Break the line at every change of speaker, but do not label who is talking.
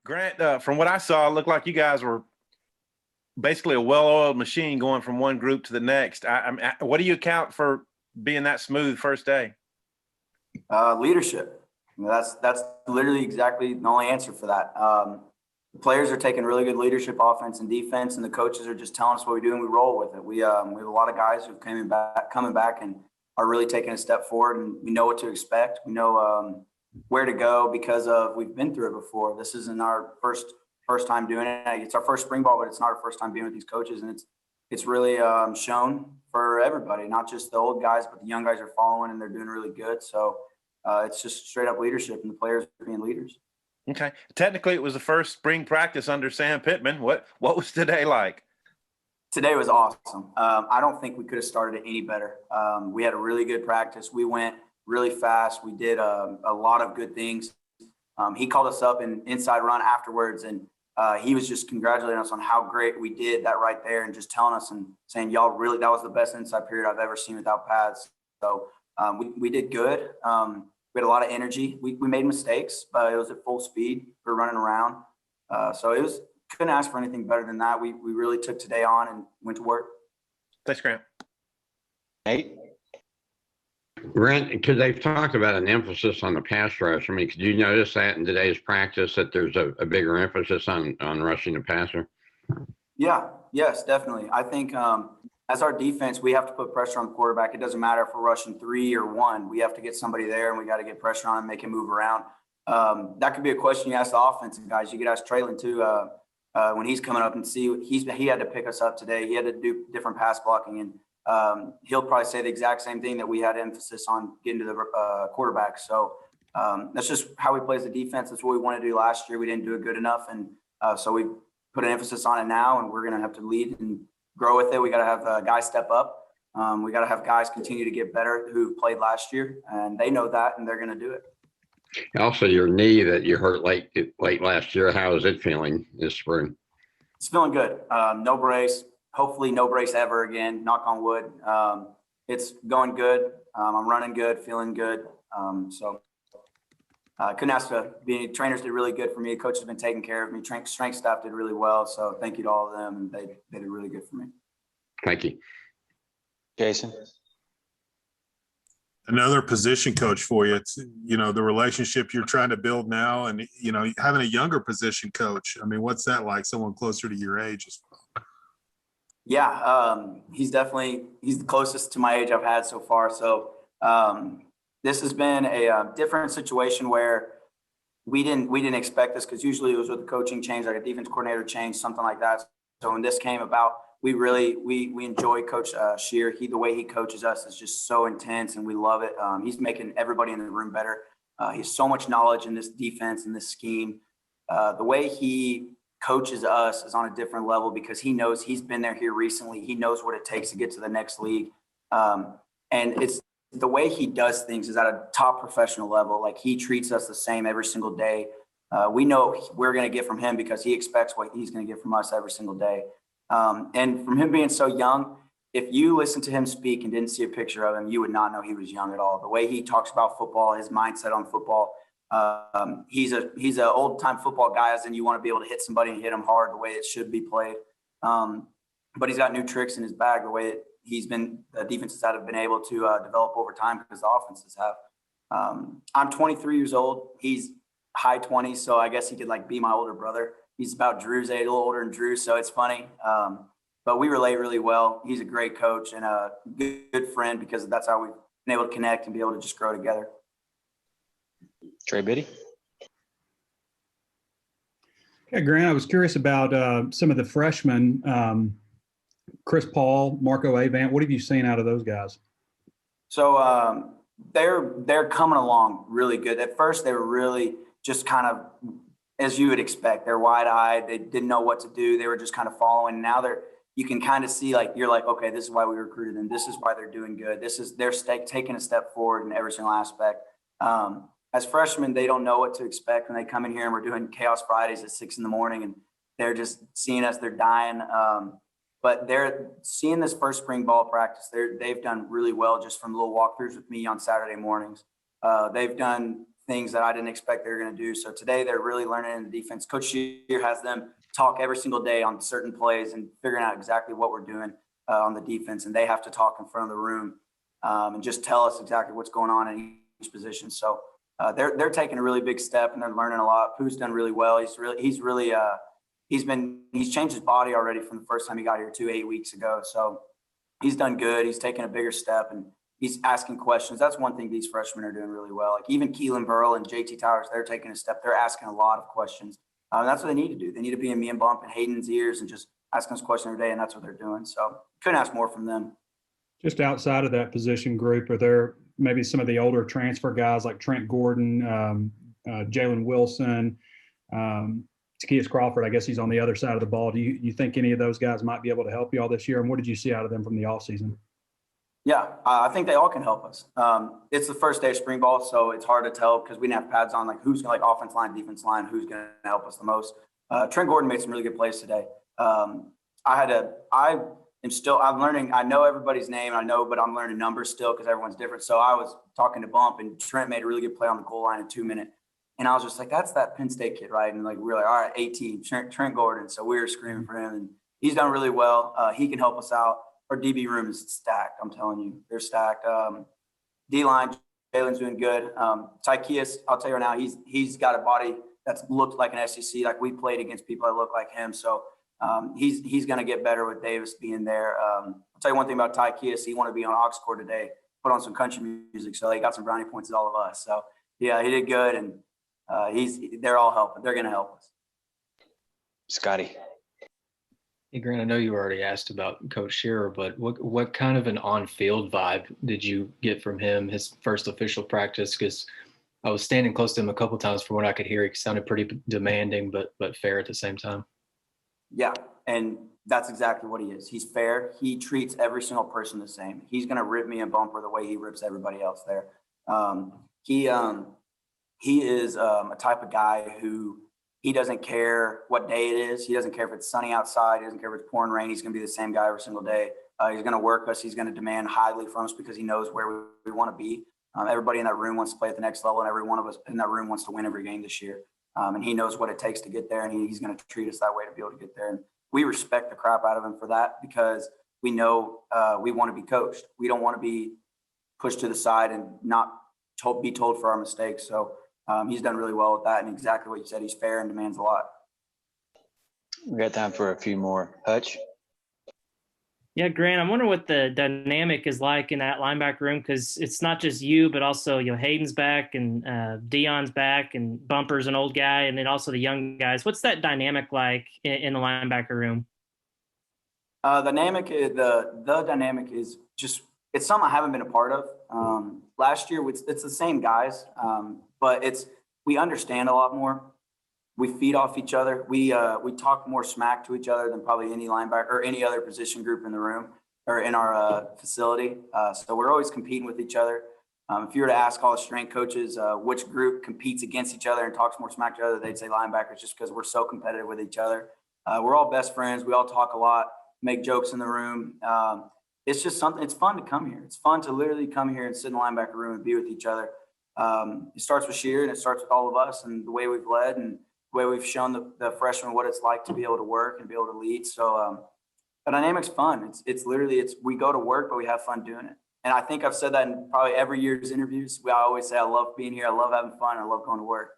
Grant, from what I saw, it looked like you guys were basically a well-oiled machine going from one group to the next. What do you account for being that smooth first day?
Leadership. I mean, that's literally exactly the only answer for that. The players are taking really good leadership, offense and defense, and the coaches are just telling us what we do and we roll with it. We have a lot of guys who've coming back and are really taking a step forward, and we know what to expect. We know where to go because we've been through it before. This isn't our first time doing it. It's our first spring ball, but it's not our first time being with these coaches, and it's really shown for everybody, not just the old guys, but the young guys are following and they're doing really good. So it's just straight up leadership, and the players are being leaders.
Okay. Technically, it was the first spring practice under Sam Pittman. What was today like?
Today was awesome. I don't think we could have started it any better. We had a really good practice. We went really fast. We did a lot of good things. He called us up in inside run afterwards, and he was just congratulating us on how great we did that right there, and just telling us and saying, y'all really, that was the best inside period I've ever seen without pads. So we did good. We had a lot of energy. We made mistakes, but it was at full speed. We were running around. So couldn't ask for anything better than that. We really took today on and went to work.
Thanks, Grant.
Nate?
Grant, because they've talked about an emphasis on the pass rush. I mean, could you notice that in today's practice that there's a bigger emphasis on rushing the passer?
Yeah, yes, definitely. I think as our defense, we have to put pressure on the quarterback. It doesn't matter if we're rushing 3 or 1. We have to get somebody there, and we got to get pressure on him, make him move around. That could be a question you ask the offensive guys. You could ask Traylon too when he's coming up and see. He had to pick us up today. He had to do different pass blocking, and he'll probably say the exact same thing, that we had emphasis on getting to the quarterback. So that's just how we play as a defense. That's what we wanted to do last year. We didn't do it good enough, and so we put an emphasis on it now, and we're going to have to lead and grow with it. We got to have guys step up. We got to have guys continue to get better who played last year, and they know that, and they're going to do it.
Also, your knee that you hurt late last year, how is it feeling this spring?
It's feeling good. No brace. Hopefully no brace ever again, knock on wood. It's going good. I'm running good, feeling good. So I couldn't ask to be. Trainers did really good for me. Coaches have been taking care of me. Strength staff did really well. So thank you to all of them. And they did really good for me.
Thank you.
Jason?
Another position coach for you. It's, the relationship you're trying to build now, and, having a younger position coach. I mean, what's that like? Someone closer to your age as well?
Yeah, he's the closest to my age I've had so far. So this has been a different situation where we didn't expect this, because usually it was with the coaching change, like a defense coordinator change, something like that. So when this came about, we enjoy Coach Shear. The way he coaches us is just so intense, and we love it. He's making everybody in the room better. He has so much knowledge in this defense and this scheme. The way he coaches us is on a different level, because he knows he's been here recently. He knows what it takes to get to the next league. And it's the way he does things is at a top professional level. Like, he treats us the same every single day. We know we're going to get from him because he expects what he's going to get from us every single day. And from him being so young, if you listen to him speak and didn't see a picture of him, you would not know he was young at all. The way he talks about football, his mindset on football, he's an old time football guy, as in you want to be able to hit somebody and hit them hard the way it should be played. But he's got new tricks in his bag, the way the defenses that have been able to develop over time, because the offenses have. I'm 23 years old. He's high 20s, so I guess he could be my older brother. He's about Drew's age, a little older than Drew, so it's funny. But we relate really well. He's a great coach and a good friend, because that's how we've been able to connect and be able to just grow together.
Trey Biddy?
Yeah, Grant, I was curious about some of the freshmen, Chris Paul, Marco Avant. What have you seen out of those guys?
So they're coming along really good. At first, they were really just kind of, as you would expect, they're wide-eyed. They didn't know what to do. They were just kind of following. Now you can kind of see, you're like, okay, this is why we recruited them. This is why they're doing good. They're taking a step forward in every single aspect. As freshmen, they don't know what to expect when they come in here, and we're doing Chaos Fridays at 6 a.m, and they're just seeing us. They're dying. But they're seeing this first spring ball practice. They've done really well just from little walkthroughs with me on Saturday mornings. They've done things that I didn't expect they were going to do. So today they're really learning in the defense. Coach Shear has them talk every single day on certain plays and figuring out exactly what we're doing on the defense. And they have to talk in front of the room and just tell us exactly what's going on in each position. So they're taking a really big step and they're learning a lot. Pooh's done really well. He's changed his body already from the first time he got here 8 weeks ago. So he's done good. He's taken a bigger step and he's asking questions. That's one thing these freshmen are doing really well. Like even Keelan Burrell and JT Towers, they're taking a step. They're asking a lot of questions. And that's what they need to do. They need to be in me and Bump and Hayden's ears and just asking us questions every day. And that's what they're doing. So couldn't ask more from them. Just
outside of that position group, are there maybe some of the older transfer guys like Trent Gordon, Jalen Wilson, Takias Crawford? I guess he's on the other side of the ball. Do you think any of those guys might be able to help you all this year? And what did you see out of them from the offseason?
Yeah, I think they all can help us. It's the first day of spring ball, so it's hard to tell because we didn't have pads on, like who's going to like offense line, defense line, who's going to help us the most. Trent Gordon made some really good plays today. I'm learning. I know everybody's name, but I'm learning numbers still because everyone's different. So I was talking to Bump and Trent made a really good play on the goal line in 2 minutes. And I was just like, that's that Penn State kid, right? And like, we were like, all right, 18, Trent Gordon. So we were screaming for him and he's done really well. He can help us out. Our DB room is stacked. I'm telling you, they're stacked. D-line, Jalen's doing good. Tykeus, I'll tell you right now, he's got a body that's looked like an SEC. Like we played against people that look like him. So he's going to get better with Davis being there. I'll tell you one thing about Tykeus. He wanted to be on Hogs score today, put on some country music. So he got some brownie points at all of us. So yeah, he did good. And they're all helping. They're going to help us.
Scotty.
Hey, Grant, I know you already asked about Coach Shearer, but what kind of an on-field vibe did you get from him, his first official practice? Because I was standing close to him a couple of times from what I could hear. He sounded pretty demanding, but fair at the same time. Yeah,
and that's exactly what he is. He's fair. He treats every single person the same. He's going to rip me a bumper the way he rips everybody else there. He is a type of guy who he doesn't care what day it is. He doesn't care if it's sunny outside. He doesn't care if it's pouring rain. He's going to be the same guy every single day. He's going to work us. He's going to demand highly from us because he knows where we want to be. Everybody in that room wants to play at the next level, and every one of us in that room wants to win every game this year. And he knows what it takes to get there, and he's going to treat us that way to be able to get there. And we respect the crap out of him for that because we know we want to be coached. We don't want to be pushed to the side and not be told for our mistakes. So he's done really well with that, and exactly what you said. He's fair and demands a lot.
We got time for a few more. Hutch?
Yeah, Grant, I'm wondering what the dynamic is like in that linebacker room because it's not just you, but also Hayden's back and Dion's back and Bumper's an old guy, and then also the young guys. What's that dynamic like in the linebacker room?
The dynamic is just it's something I haven't been a part of. Last year, it's the same guys, but we understand a lot more. We feed off each other. We talk more smack to each other than probably any linebacker or any other position group in the room or in our facility. So we're always competing with each other. If you were to ask all the strength coaches which group competes against each other and talks more smack to each other, they'd say linebackers just because we're so competitive with each other. We're all best friends. We all talk a lot, make jokes in the room. It's just something. It's fun to come here. It's fun to literally come here and sit in the linebacker room and be with each other. It starts with Shear and it starts with all of us and the way we've led and the way we've shown the freshmen what it's like to be able to work and be able to lead. So the dynamic's fun. It's literally we go to work, but we have fun doing it. And I think I've said that in probably every year's interviews. I always say I love being here. I love having fun. I love going to work.